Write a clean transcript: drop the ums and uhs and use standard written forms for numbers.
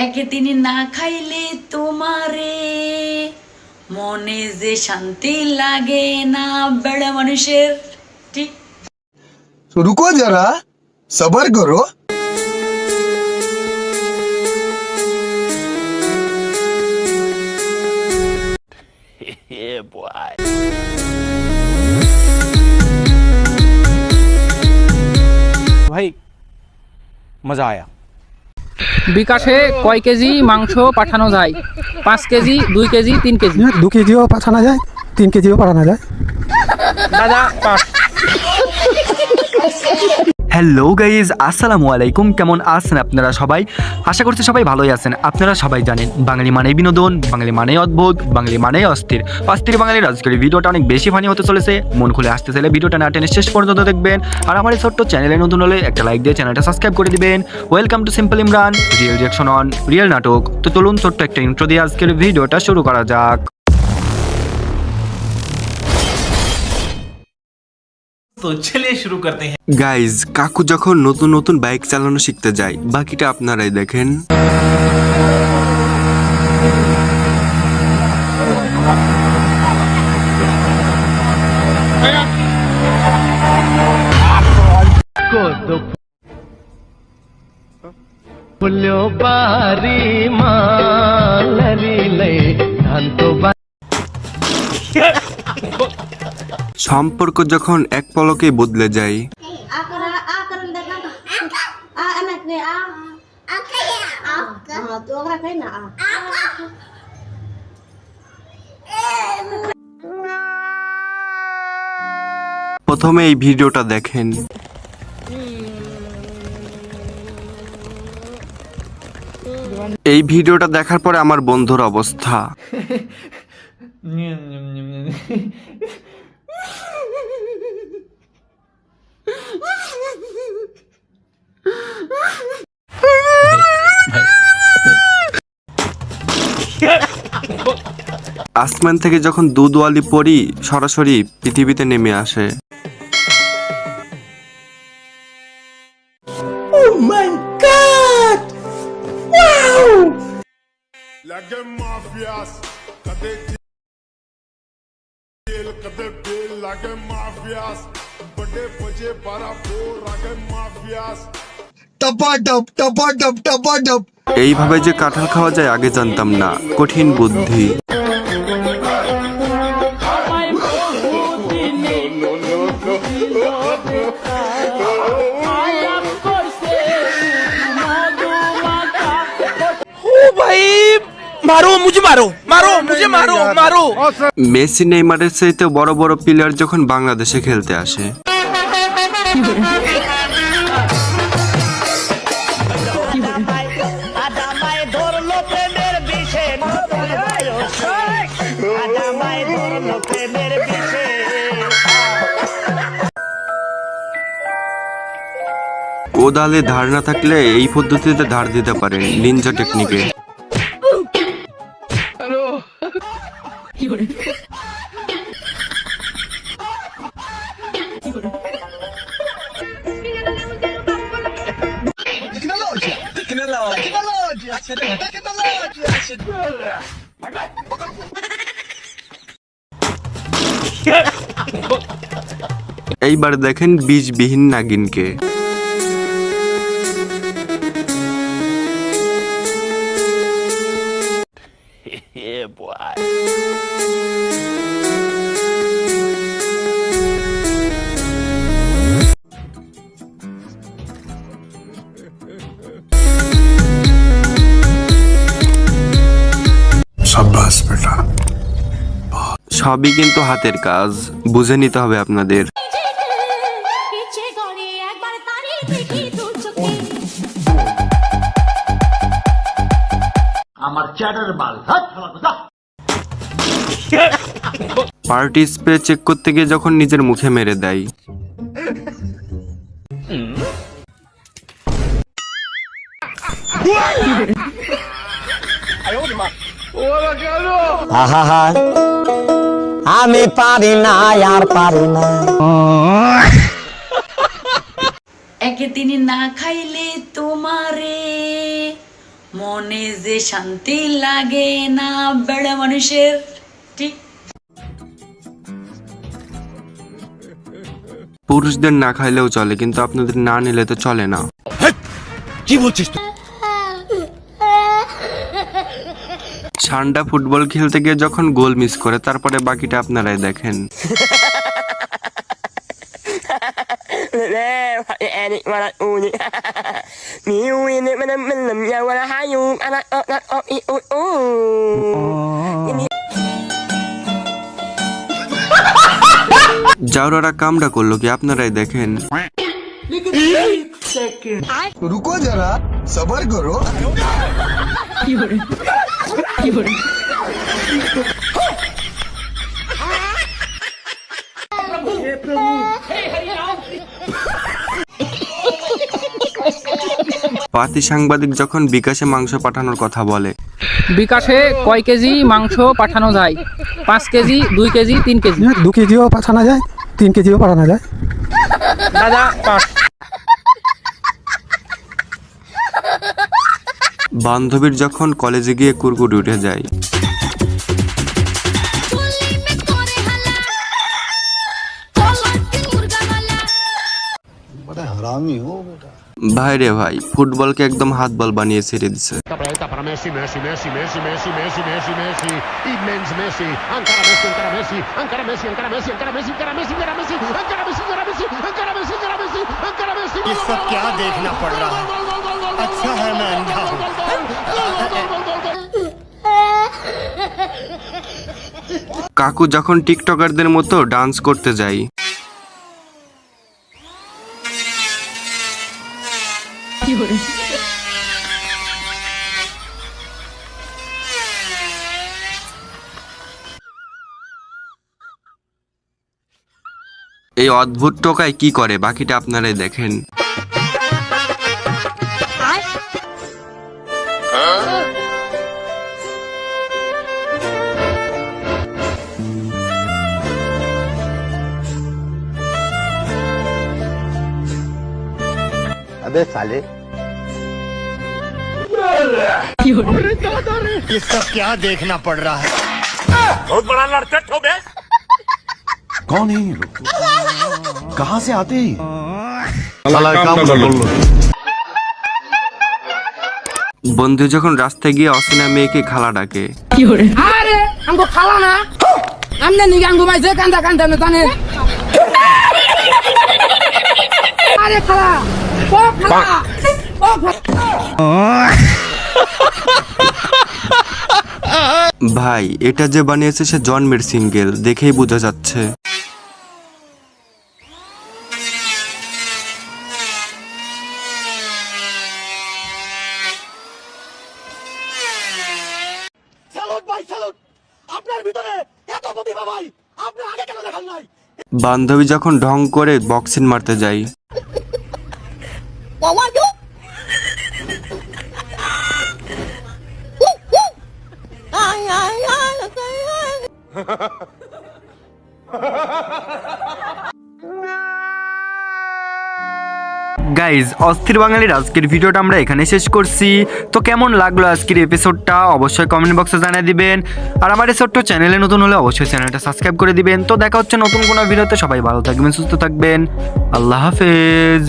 একদিন না খাইলে তোমারে মনে যে শান্তি লাগে না বেড়া মানুষের। ঠিক। रुको जरा सबर करो। भाई मजा आया। বিকাশে কয় কেজি মাংস পাঠানো যায়? 5 কেজি, 2 কেজি, 3 কেজি। 2 কেজিও পাঠানো যায়, 3 কেজিও পাঠানো যায়। দাদা পাস। হ্যালো গাইজ, আসসালামু আলাইকুম। কেমন আছেন আপনারা সবাই? আশা করছি সবাই ভালোই আছেন। আপনারা সবাই জানেন বাঙালি মানেই বিনোদন, বাঙালি মানেই অদ্ভুত, বাঙালি মানেই অস্থির। অস্থির বাঙালির আজকের ভিডিওটা অনেক বেশি ফানি হতে চলেছে। মন খুলে আসতে চাইলে ভিডিওটা না টেনে শেষ পর্যন্ত দেখবেন। আর আমার এই ছোট্ট চ্যানেলে নতুন হলে একটা লাইক দিয়ে চ্যানেলটা সাবস্ক্রাইব করে দিবেন। Welcome to simple Imran, real reaction on real নাটক। তো চলুন ছোট্ট একটা ইন্ট্রো দিয়ে আজকের ভিডিওটা শুরু করা যাক। তো চলিয়ে শুরু করতে हैं। গাইজ, কাকু যখন নতুন নতুন বাইক চালানো শিখতে যায়, বাকিটা আপনারাই দেখেন। সম্পর্ক যখন এক পলকে বদলে যায়, প্রথমে এই ভিডিওটা দেখেন। এই ভিডিওটা দেখার পরে আমার বন্ধুর অবস্থা। আসমান থেকে যখন দুধওয়ালি পরি সরাসরি পৃথিবীতে নেমে আসে। टपाटप टपाटप टपाटप। এইভাবে যে কাঁঠাল খাওয়া যায় আগে জানতাম না। কঠিন বুদ্ধি। मारो मुझे, मारो मारो मुझे, मारो मारो। মেসি নেইমারের চাইতে বড় বড় প্লেয়ার যখন বাংলাদেশে খেলতে আসে, কোদালে ধার না থাকলে এই পদ্ধতিতে ধার দিতে পারেন, নিনজা টেকনিকে। এইবার দেখেন বীজবিহীন নাগিনকে। शाबाश बेटा। সবই কিন্তু হাতের কাজ, বুঝে নিতে হবে আপনাদের। পার্টি স্প্রে চেক করতে গিয়ে যখন নিজের মুখে মেরে দেয়। আমি পারি না, আর পারি না। একদিন না খাইলে তোমারে মনে যে শান্তি লাগে না বেড়ে মানুষের। ঠিক। পুরুষদের না খাইলেও চলে, কিন্তু আপনাদের না নিলে তো চলে না। ঠান্ডা ফুটবল খেলতে গিয়ে যখন গোল মিস করে, তারপরে বাকিটা আপনারাই দেখেন। জাউরারা কামড়া করলো কি, আপনারাই দেখেন। रुको जरा सबर करो। পাতি সাংবাদিক যখন বিকাশে মাংস পাঠানোর কথা বলে, বিকাশে কয় কেজি মাংস পাঠানো যায়? 5 কেজি, 2 কেজি, 3 কেজি। 2 কেজিও পাঠানো যায়, 3 কেজিও পাঠানো যায়। দাদা পাস। বান্ধবীর যখন কলেজে গিয়ে কুরকুরি উঠে যায়, ভাই রে ভাই, ফুটবলকে একদম হাত বল বানিয়ে ছেড়ে দিছে। ये सब क्या देखना पड़ रहा है? अच्छा है मैं अंधा हूँ। কাকু যখন টিকটকারদের মতো ডান্স করতে যায়, এই অদ্ভুত টোকায় কি করে, বাকিটা আপনারাই দেখেন। अबे साले, ये सब क्या देखना पड़ रहा है? बहुत बड़ा लड़का हो बे। कौन है ये लोग? कहाँ से आते हैं? বন্ধু যখন রাস্তায় গিয়ে অচেনা মেয়েকে খালা ডাকে, আরে আমগো খালা না, আমনে নিগান ঘুমাইছে কান্দা কান্দা না জানে। আরে খালা, ও খালা, ও ভাই এটা যে বানিয়েছে সে জন্মের সিঙ্গেল, দেখেই বোঝা যাচ্ছে। বান্ধবী যখন ঢং করে বক্সিং মারতে যায়, গাইজ, অস্থির বাঙালির আজকের ভিডিওটা আমরা এখানে শেষ করছি। তো কেমন লাগলো আজকের এপিসোডটা অবশ্যই কমেন্ট বক্সে জানিয়ে দিবেন। আর আমার এই ছোট্ট চ্যানেলে নতুন হলে অবশ্যই চ্যানেলটা সাবস্ক্রাইব করে দিবেন। তো দেখা হচ্ছে নতুন কোনো ভিডিওতে। সবাই ভালো থাকবেন, সুস্থ থাকবেন। আল্লাহ হাফেজ।